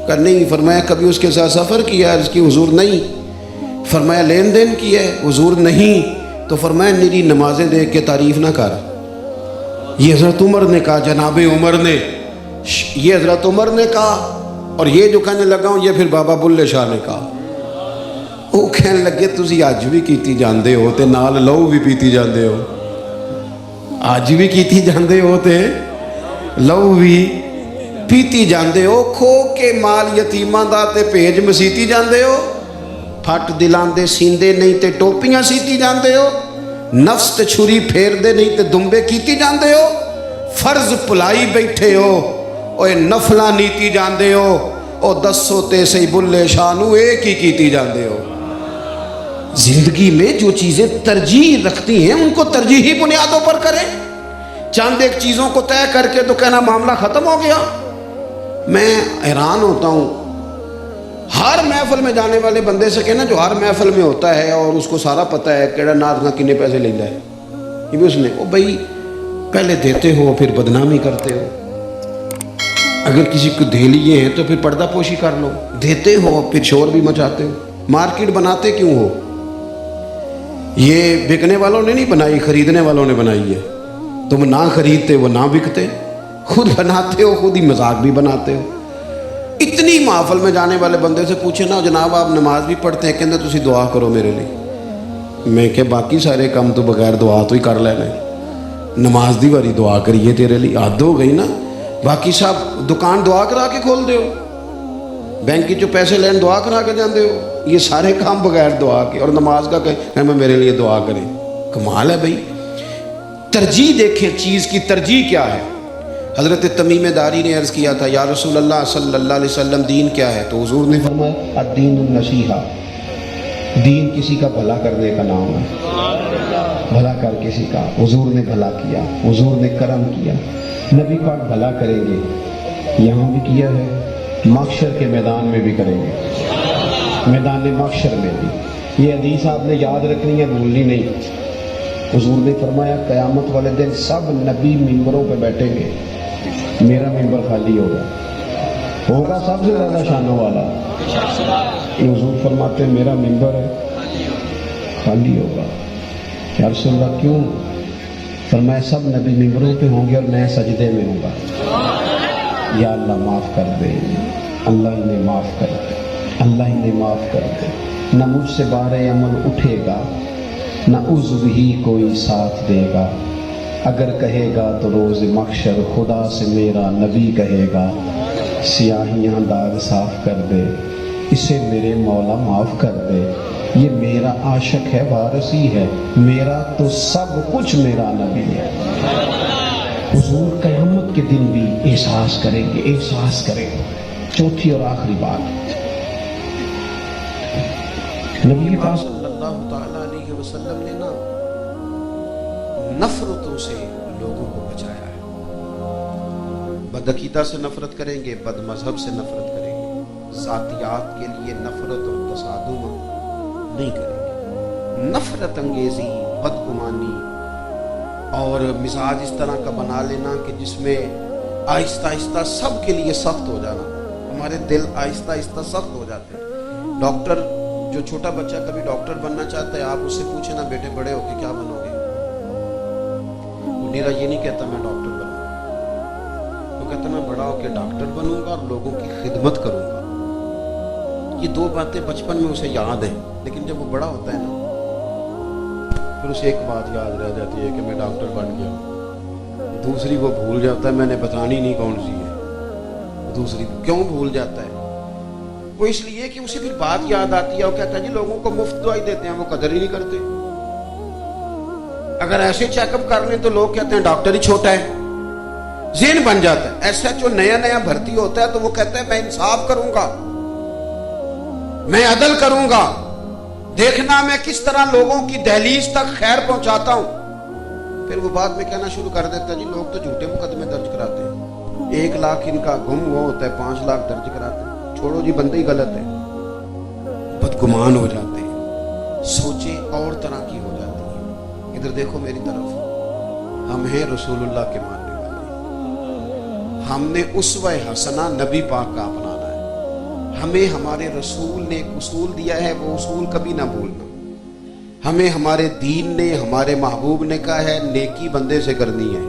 کہ نہیں. فرمایا کبھی اس کے ساتھ سفر کیا؟ عرض کی حضور نہیں. فرمایا لین دین کیا ہے؟ حضور نہیں. تو فرمایا میری نمازیں دیکھ کے تعریف نہ کر. یہ حضرت عمر نے کہا، جناب عمر نے، یہ حضرت عمر نے کہا. اور یہ جو کہنے لگا ہوں یہ پھر بابا بلے شاہ نے کہا. وہ کہنے لگے تسی اج بھی کیتی جاندے ہو تے نال لہو بھی پیتی جاندے ہو. اج بھی کیتی جاندے ہو تے لہو بھی پیتی جاندے ہو. کھو کے مال یتیماں دا تے بھیج مسیتی جاندے ہو. پھٹ دلاں دے سیندے نہیں تے ٹوپیاں سیتی جاندے ہو. نفس تے چھری پھیر دے نہیں تے دمبے کیتی جاندے ہو. فرض پلائی بیٹھے ہو اوے نفلاں نیتی جاندے ہو. او دسو تے سی بلے شاہ نو ایک ہی کیتی جاندے ہو. زندگی میں جو چیزیں ترجیح رکھتی ہیں ان کو ترجیحی بنیادوں پر کریں. چند ایک چیزوں کو طے کر کے تو کہنا معاملہ ختم ہو گیا. میں حیران ہوتا ہوں ہر محفل میں جانے والے بندے سے کہنا جو ہر محفل میں ہوتا ہے اور اس کو سارا پتہ ہے کیڑا ناز نہ کنے پیسے لینا ہے. یہ بھی اس نے او بھائی پہلے دیتے ہو پھر بدنامی کرتے ہو. اگر کسی کو دے لیے ہیں تو پھر پردہ پوشی کر لو. دیتے ہو پھر شور بھی مچاتے ہو. مارکیٹ بناتے کیوں ہو؟ یہ بکنے والوں نے نہیں بنائی، خریدنے والوں نے بنائی ہے. تم نہ خریدتے وہ نہ بکتے، خود بناتے ہو، خود ہی مذاق بھی بناتے ہو. اتنی محفل میں جانے والے بندے سے پوچھے نا جناب آپ نماز بھی پڑھتے ہیں؟ کہتے تسی دعا کرو میرے لیے. میں کہ باقی سارے کام تو بغیر دعا تو ہی کر لینے، نماز دی واری دعا کریے تیرے لیے. حد ہو گئی نا. باقی صاحب دکان دعا کرا کے کھول دے ہو، بینک کی جو پیسے لین دعا کرا کے جاندے ہو. یہ سارے کام بغیر دعا کے، اور نماز کا کہ میں میرے لیے دعا کریں. کمال ہے بھائی. ترجیح دیکھیں چیز کی ترجیح کیا ہے. حضرت تمیم داری نے عرض کیا تھا یا رسول اللہ صلی اللہ علیہ وسلم دین کیا ہے؟ تو حضور نے فرمایا الدین النصیحہ، دین کسی کا بھلا کرنے کا نام ہے. بھلا کر کسی کا. حضور نے بھلا کیا، حضور نے کرم کیا. نبی پاک بھلا کریں گے، یہاں بھی کیا ہے، محشر کے میدان میں بھی کریں گے، میدان محشر میں بھی. یہ حدیث آپ نے یاد رکھنی ہے، بھولنی نہیں. حضور نے فرمایا قیامت والے دن سب نبی ممبروں پہ بیٹھیں گے، میرا ممبر خالی ہوگا سب سے زیادہ شانوں والا. حضور فرماتے ہیں میرا ممبر ہے خالی ہوگا. یا رسول اللہ کیوں؟ فرمایا سب نبی ممبروں پہ ہوں گے اور میں سجدے میں ہوں گا. یا اللہ معاف کر دے، اللہ ہی نے معاف کر دے، اللہ ہی نے معاف کر دے. نہ مجھ سے بار عمل اٹھے گا، نہ عضو ہی کوئی ساتھ دے گا. اگر کہے گا تو روز محشر خدا سے میرا نبی کہے گا سیاہیاں داغ صاف کر دے، اسے میرے مولا معاف کر دے. یہ میرا عاشق ہے، وارثی ہے میرا، تو سب کچھ میرا نبی ہے. حضور قیامت کے دن بھی احساس کریں گے، احساس کریں گے. چوتھی اور آخری بات، نبی پاک صلی اللہ تعالیٰ علیہ وسلم نے نا نفرتوں سے لوگوں کو بچایا ہے. بدعقیدہ سے نفرت کریں گے، بد مذہب سے نفرت کریں گے، ذاتیات کے لیے نفرت اور تصادم نہیں کریں گے. نفرت انگیزی، بدگمانی اور مزاج اس طرح کا بنا لینا کہ جس میں آہستہ آہستہ سب کے لیے سخت ہو جانا. ہمارے دل آہستہ آہستہ سخت ہو جاتے ہیں. ڈاکٹر، جو چھوٹا بچہ کبھی ڈاکٹر بننا چاہتا ہے، آپ اس سے پوچھیں نا بیٹے بڑے ہو کے کیا بنو گے، وہ میرا یہ نہیں کہتا میں ڈاکٹر بنوں گا، وہ کہتا میں بڑا ہو کے ڈاکٹر بنوں گا اور لوگوں کی خدمت کروں گا. یہ دو باتیں بچپن میں اسے یاد ہیں، لیکن جب وہ بڑا ہوتا ہے نا پھر اسے ایک بات یاد رہ جاتی ہے کہ میں ڈاکٹر بن گیا. دوسری وہ بھول جاتا ہے، میں نے بتانی نہیں کون سی ہے دوسری. کیوں بھول جاتا ہے؟ وہ اس لیے کہ اسے پھر بات یاد آتی ہے. وہ کہتا ہے جی لوگوں کو مفت دوائی دیتے ہیں، وہ قدر ہی نہیں کرتے. اگر ایسے چیک اپ کر لیں تو لوگ کہتے ہیں ڈاکٹر ہی چھوٹا ہے. ذہن بن جاتا ہے. ایسا جو نیا بھرتی ہوتا ہے تو وہ کہتا ہے میں انصاف کروں گا، میں عدل کروں گا، دیکھنا میں کس طرح لوگوں کی دہلیز تک خیر پہنچاتا ہوں. پھر وہ بعد میں کہنا شروع کر دیتا ہے جی لوگ تو جھوٹے مقدمے درج کراتے ہیں، 1 لاکھ ان کا گم ہوا ہوتا ہے، 5 لاکھ درج کراتے ہیں. چھوڑو جی بندے ہی غلط ہے. بدگمان ہو جاتے ہیں، سوچیں اور طرح کی ہو جاتی ہیں. ادھر دیکھو میری طرف، ہم ہیں رسول اللہ کے ماننے والے، ہم نے اسوہ حسنہ نبی پاک کا اپنانا ہے۔ ہمیں ہمارے رسول نے ایک اصول دیا ہے، وہ اصول کبھی نہ بھولنا۔ ہمیں ہمارے دین نے، ہمارے محبوب نے کہا ہے نیکی بندے سے کرنی ہے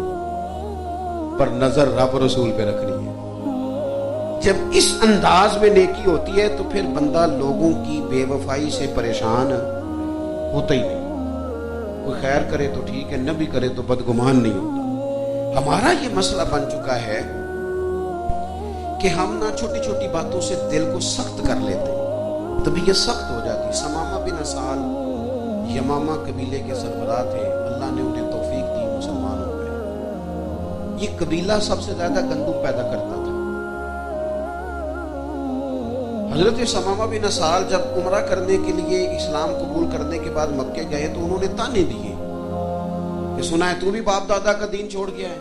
پر نظر رب رسول پہ رکھنی ہے۔ جب اس انداز میں نیکی ہوتی ہے تو پھر بندہ لوگوں کی بے وفائی سے پریشان ہوتا ہی نہیں۔ کوئی خیر کرے تو ٹھیک ہے، نہ بھی کرے تو بدگمان نہیں ہوتا۔ ہمارا یہ مسئلہ بن چکا ہے کہ ہم نہ چھوٹی چھوٹی باتوں سے دل کو سخت کر لیتے، طبیعت سخت ہو جاتی۔ ثمامہ بن اسال یمامہ قبیلے کے سربراہ تھے، اللہ نے انہیں توفیق دی، مسلمان ہو گئے۔ یہ قبیلہ سب سے زیادہ گندم پیدا کرتا تھا۔ حضرت ثمامہ بن اسال جب عمرہ کرنے کے لیے اسلام قبول کرنے کے بعد مکے گئے تو انہوں نے تانے دیے کہ سنا ہے تو بھی باپ دادا کا دین چھوڑ گیا ہے۔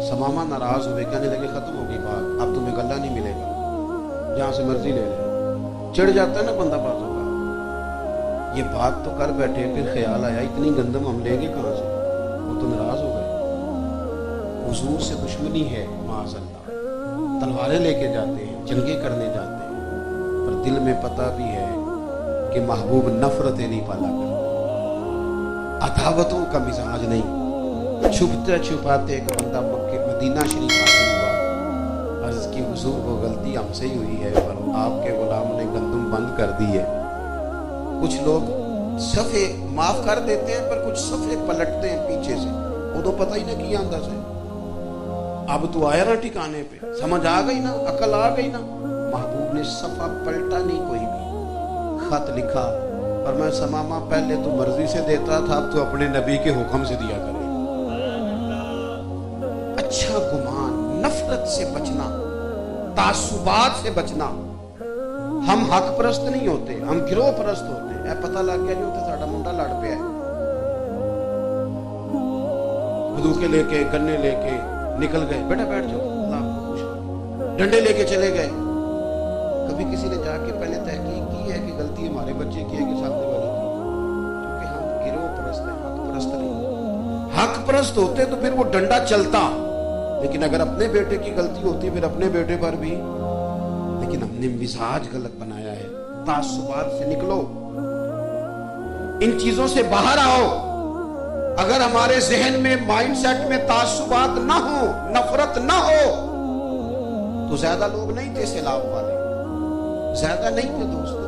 ثمامہ ناراض ہوئے، کہنے لگے ختم ہو گئی بات، اب تمہیں گلہ نہیں ملے گا، جہاں سے مرضی لے لے۔ چڑھ جاتا ہے نا بندہ بازوں کا، یہ بات تو کر بیٹھے، پھر خیال آیا اتنی گندم ہم لیں گے کہاں سے، وہ تو ناراض ہو گئے۔ حضور سے دشمنی ہے معاذ اللہ، تلواریں لے کے جاتے ہیں، جنگیں کرنے جاتے ہیں، پر دل میں پتہ بھی ہے کہ محبوب نفرتیں نہیں پالا کرتا، عداوتوں کا مزاج نہیں۔ چھپتے چھپاتے ایک بندہ مدینہ شریف حاصل ہوا، عرض کی حضور وہ غلطی ہم سے ہی ہوئی ہے پر آپ کے غلام نے گندم بند کر دی ہے۔ کچھ لوگ صفحے معاف کر دیتے ہیں پر کچھ صفحے پلٹتے ہیں پیچھے سے، وہ تو پتہ ہی نہ کیا اندر سے، اب تو آیا نا ٹھکانے پہ، سمجھ آ گئی نا، عقل آ گئی نا۔ محبوب نے صفحہ پلٹا نہیں، کوئی بھی خط لکھا، اور میں ثمامہ پہلے تو مرضی سے دیتا تھا، اب تو اپنے نبی کے حکم سے دیا کرے۔ اچھا گمان، نفرت سے بچنا، تعصبات سے بچنا۔ ہم حق پرست نہیں ہوتے، ہم گروہ پرست ہوتے ہیں۔ پتہ لگ گیا نہیں ہوتا ساڈا منڈا لڑ پیا ہے، بندوقیں لے کے، گنے لے کے نکل گئے، بیٹا بیٹھ جاؤ، اللہ آپ کو خوش، ڈنڈے لے کے چلے گئے۔ کبھی کسی نے جا کے پہلے تحقیق کی ہے کہ غلطی ہمارے بچے کی ہے کہ سامنے والے کی؟ کیونکہ ہم گروہ پرست ہیں، حق پرست نہیں۔ حق پرست ہوتے تو پھر وہ ڈنڈا چلتا، لیکن اگر اپنے بیٹے کی غلطی ہوتی پھر اپنے بیٹے پر بھی، لیکن ہم نے مزاج غلط بنایا ہے۔ تعصبات سے نکلو، ان چیزوں سے باہر آؤ۔ اگر ہمارے ذہن میں، مائنڈ سیٹ میں تعصبات نہ ہو، نفرت نہ ہو، تو زیادہ لوگ نہیں تھے سیلاب والے، زیادہ نہیں تھے دوستو۔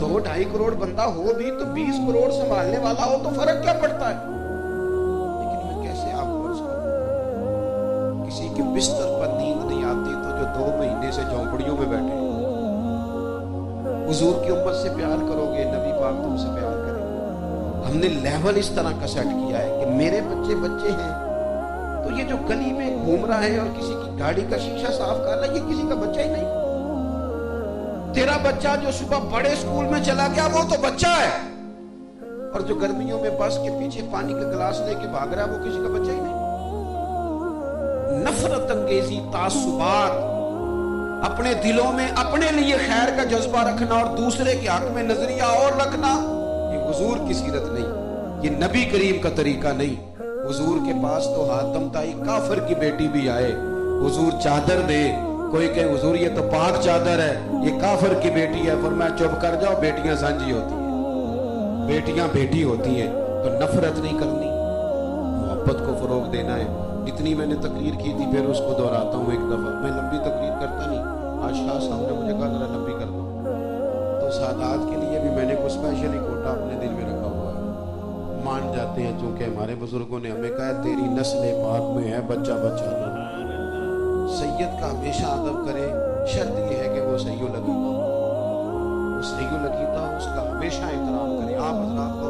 2-2.5 کروڑ بندہ ہو بھی تو 20 کروڑ سنبھالنے والا ہو تو فرق کیا پڑتا ہے؟ لیکن میں کیسے آپ کو عرض کروں، کسی کے بستر پر نیند نہیں آتی تو جو 2 مہینے سے جھونپڑیوں میں بیٹھے، حضور کی امت سے پیار کرو گے، نبی پاک تم سے پیار کرے گا۔ ہم نے لیول اس طرح کا سیٹ کیا ہے کہ میرے بچے ہیں تو یہ جو گلی میں گھوم رہا ہے اور کسی کی گاڑی کا شیشہ صاف کر رہا ہے، یہ کسی کا بچہ ہی نہیں۔ تیرا بچہ جو صبح بڑے اسکول میں چلا گیا وہ تو بچہ ہے، اور جو گرمیوں میں بس کے پیچھے پانی کا گلاس لے کے بھاگ رہا ہے وہ کسی کا بچہ ہی نہیں۔ نفرت انگیزی، تعصبات، اپنے دلوں میں اپنے لیے خیر کا جذبہ رکھنا اور دوسرے کے حق میں نظریہ اور رکھنا، یہ حضور کی سیرت نہیں، یہ نبی کریم کا طریقہ نہیں۔ حضور کے پاس تو حاتم تائی کافر کی بیٹی بھی آئے، حضور چادر دے، کوئی کہے حضور یہ تو پاک چادر ہے، یہ کافر کی بیٹی ہے، فرمایا چپ کر جاؤ، بیٹیاں سانجھی ہوتی ہیں، بیٹیاں بیٹی ہوتی ہیں، تو نفرت نہیں کرنی، محبت کو فروغ دینا ہے۔ اتنی میں نے تقریر کی تھی، پھر اس کو دہراتا ہوں ایک دفعہ، میں لمبی تقریر کرتا نہیں، آج شاہ صاحب نے مجھے کہا ذرا لمبی کر دو، تو سادات کے لیے بھی میں نے کوئی اسپیشلی کوٹا اپنے دل میں رکھا ہوا ہے۔ مان جاتے ہیں چونکہ ہمارے بزرگوں نے ہمیں کہا تیری نسل پاک میں ہے بچہ بچہ نہ، سید کا ہمیشہ ادب کرے، شرط یہ ہے کہ وہ صحیح و لقیتا ہو، وہ صحیح و لقیتا ہو، اس کا ہمیشہ احترام کرے۔ آپ حضرات کو